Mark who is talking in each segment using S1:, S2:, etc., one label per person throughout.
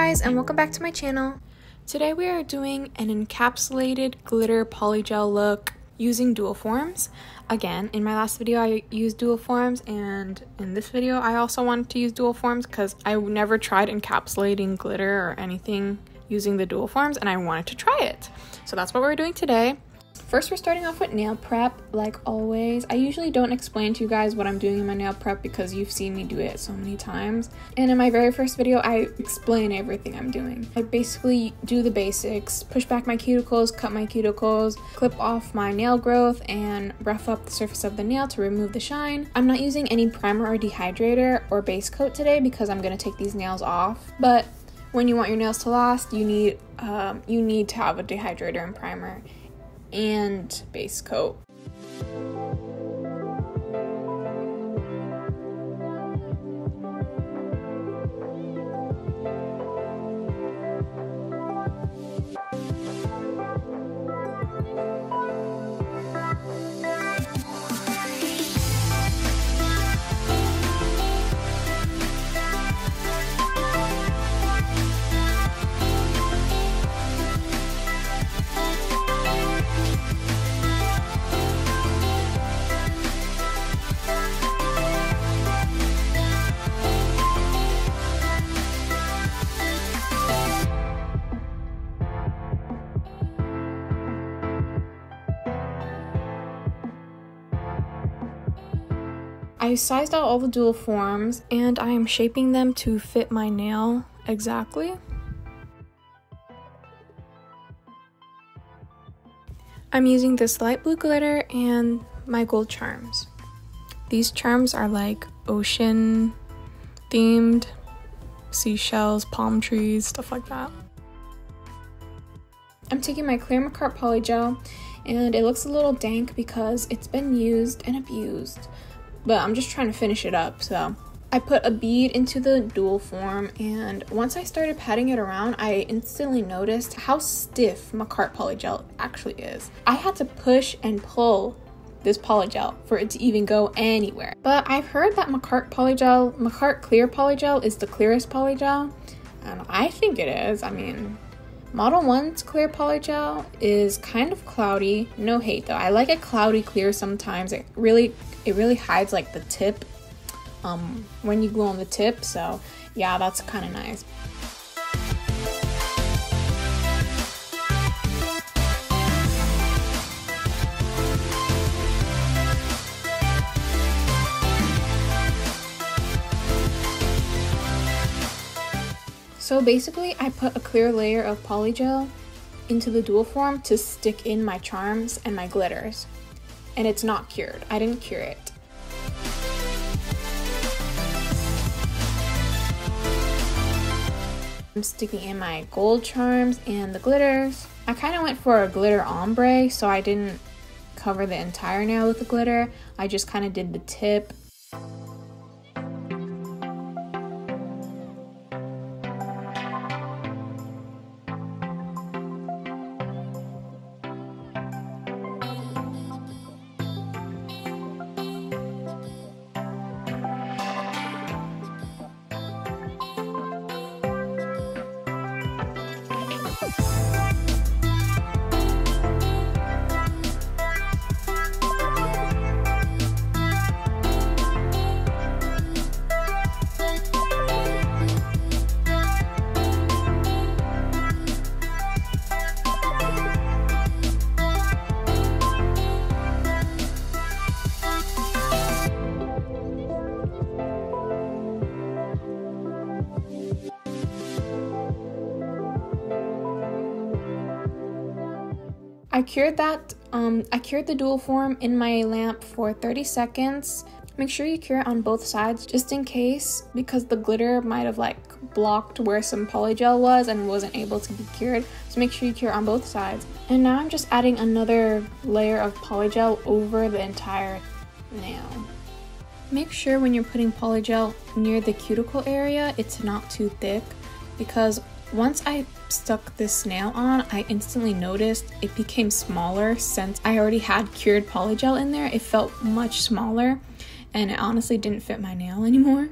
S1: guys, and welcome back to my channel. Today we are doing an encapsulated glitter polygel look using dual forms. Again, in my last video I used dual forms, and in this video I also wanted to use dual forms because I never tried encapsulating glitter or anything using the dual forms, and I wanted to try it. So that's what we're doing today. First, we're starting off with nail prep, like always. I usually don't explain to you guys what I'm doing in my nail prep because you've seen me do it so many times. And in my very first video, I explain everything I'm doing. I basically do the basics, push back my cuticles, cut my cuticles, clip off my nail growth, and rough up the surface of the nail to remove the shine. I'm not using any primer or dehydrator or base coat today because I'm gonna take these nails off. But when you want your nails to last, you need to have a dehydrator and primer and base coat. I sized out all the dual forms and I am shaping them to fit my nail exactly. I'm using this light blue glitter and my gold charms. These charms are like ocean themed, seashells, palm trees, stuff like that. I'm taking my clear Makartt polygel, and it looks a little dank because it's been used and abused, but I'm just trying to finish it up. So I put a bead into the dual form, and once I started patting it around, I instantly noticed how stiff Makartt polygel actually is. I had to push and pull this polygel for it to even go anywhere. But I've heard that Makartt clear polygel is the clearest polygel, and I think it is. I mean, Model 1's clear polygel is kind of cloudy. No hate though. I like a cloudy clear sometimes. It really hides like the tip when you glue on the tip. So yeah, that's kind of nice. So basically, I put a clear layer of polygel into the dual form to stick in my charms and my glitters. And it's not cured. I didn't cure it. I'm sticking in my gold charms and the glitters. I kind of went for a glitter ombre, so I didn't cover the entire nail with the glitter. I just kind of did the tip. I cured the dual form in my lamp for 30 seconds. Make sure you cure it on both sides just in case, because the glitter might have like blocked where some polygel was and wasn't able to be cured. So make sure you cure on both sides. And now I'm just adding another layer of polygel over the entire nail. Make sure when you're putting polygel near the cuticle area, it's not too thick, because once I stuck this nail on, I instantly noticed it became smaller. Since I already had cured polygel in there, it felt much smaller, and it honestly didn't fit my nail anymore.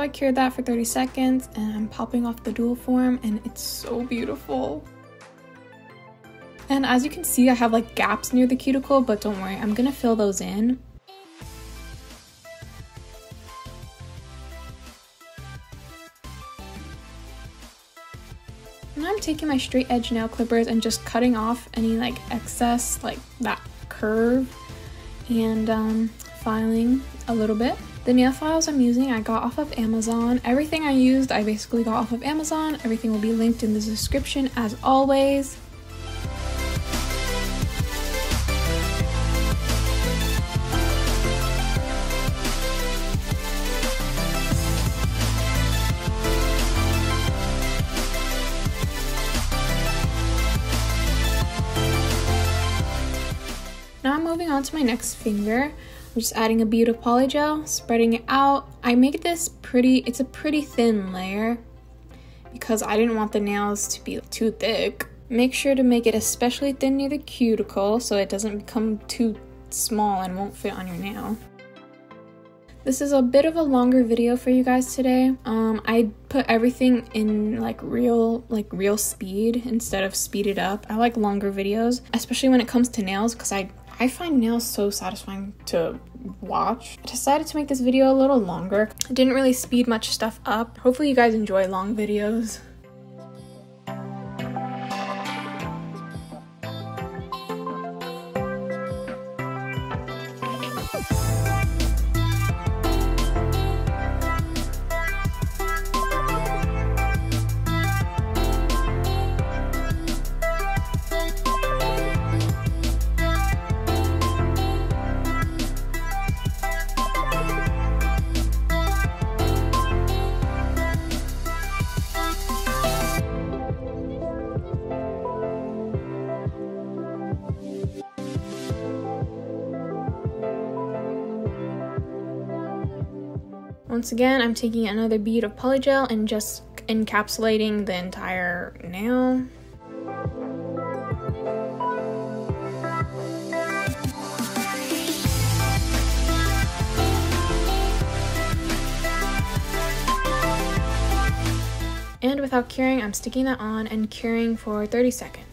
S1: I cured that for 30 seconds and I'm popping off the dual form and it's so beautiful. And as you can see, I have like gaps near the cuticle, but don't worry, I'm gonna fill those in. Now I'm taking my straight edge nail clippers and just cutting off any like excess, like that curve, and filing a little bit. The nail files I'm using I got off of Amazon. Everything I used I basically got off of Amazon. Everything will be linked in the description as always. Now I'm moving on to my next finger. I'm just adding a bead of polygel, spreading it out. I make this it's a pretty thin layer because I didn't want the nails to be too thick. Make sure to make it especially thin near the cuticle so it doesn't become too small and won't fit on your nail. This is a bit of a longer video for you guys today. I put everything in like real speed instead of speeded up. I like longer videos, especially when it comes to nails, because I find nails so satisfying to watch. I decided to make this video a little longer. I didn't really speed much stuff up. Hopefully you guys enjoy long videos. Once again, I'm taking another bead of polygel and just encapsulating the entire nail. And without curing, I'm sticking that on and curing for 30 seconds.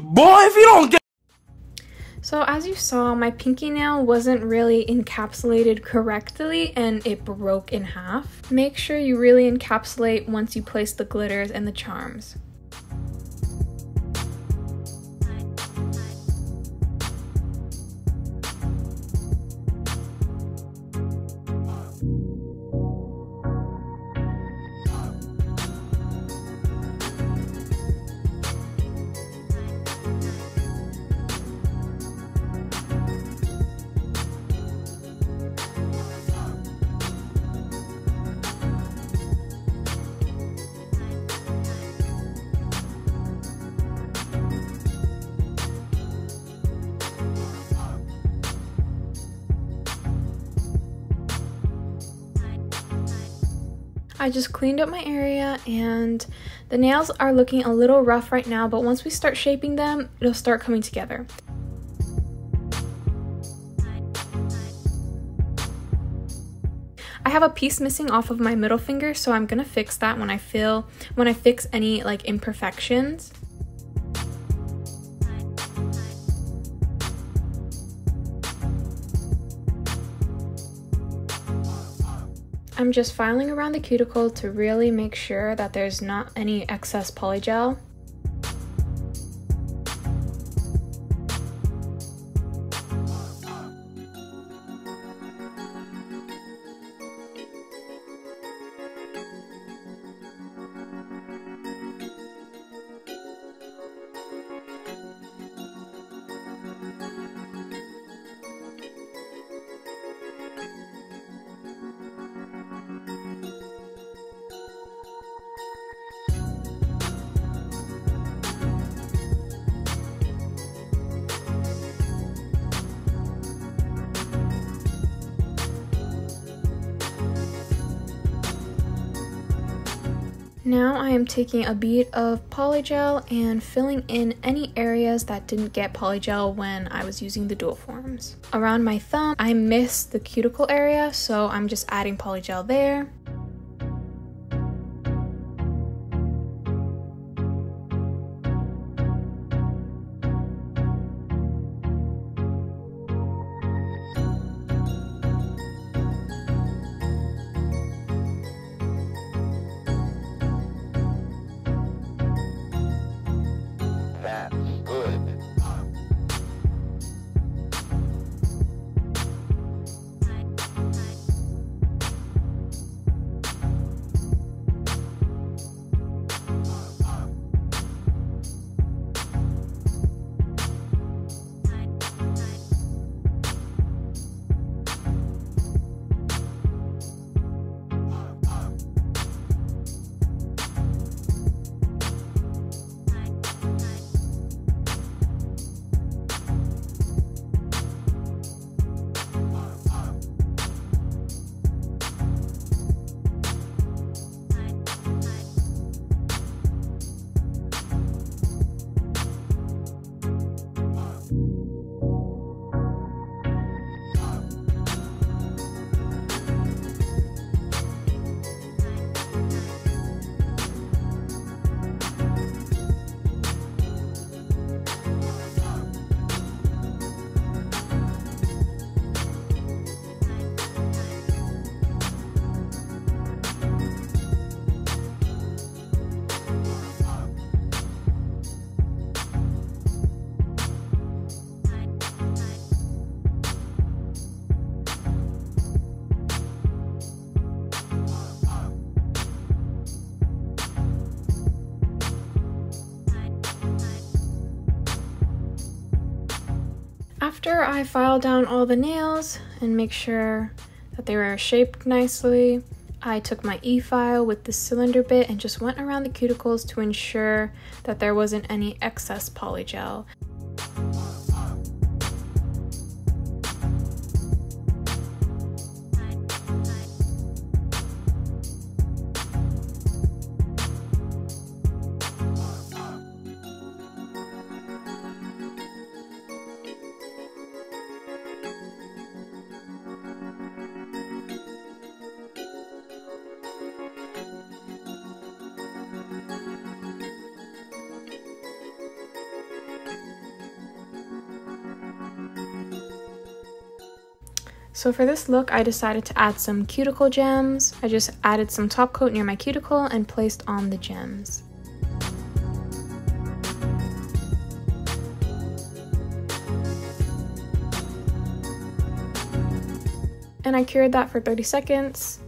S2: Boy, if you don't get...
S1: So as you saw, my pinky nail wasn't really encapsulated correctly and it broke in half. Make sure you really encapsulate once you place the glitters and the charms. I just cleaned up my area and the nails are looking a little rough right now, but once we start shaping them, it'll start coming together. I have a piece missing off of my middle finger, so I'm gonna fix that when I fix any like imperfections. I'm just filing around the cuticle to really make sure that there's not any excess polygel. Now I am taking a bead of polygel and filling in any areas that didn't get polygel when I was using the dual forms. Around my thumb, I missed the cuticle area, so I'm just adding polygel there. After I file down all the nails and make sure that they were shaped nicely, I took my e-file with the cylinder bit and just went around the cuticles to ensure that there wasn't any excess polygel. So for this look, I decided to add some cuticle gems. I just added some top coat near my cuticle and placed on the gems. And I cured that for 30 seconds.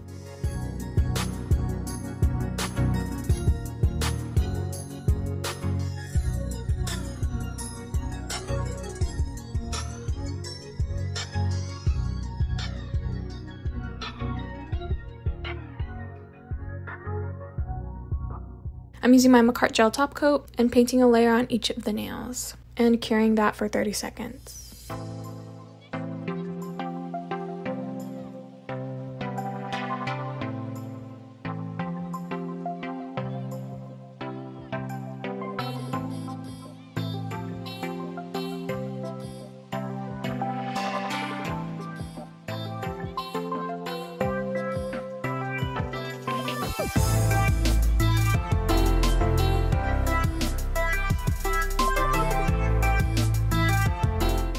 S1: I'm using my Makartt gel top coat and painting a layer on each of the nails and curing that for 30 seconds.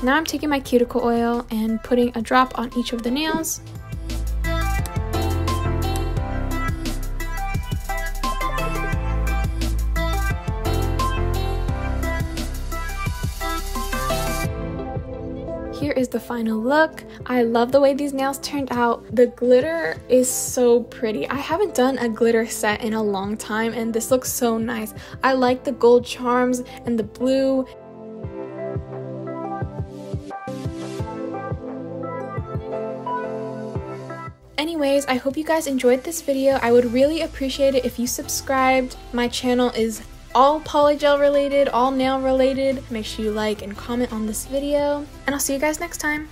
S1: Now I'm taking my cuticle oil and putting a drop on each of the nails. Here is the final look. I love the way these nails turned out. The glitter is so pretty. I haven't done a glitter set in a long time and this looks so nice. I like the gold charms and the blue. Anyways, I hope you guys enjoyed this video. I would really appreciate it if you subscribed. My channel is all polygel related, all nail related. Make sure you like and comment on this video, and I'll see you guys next time.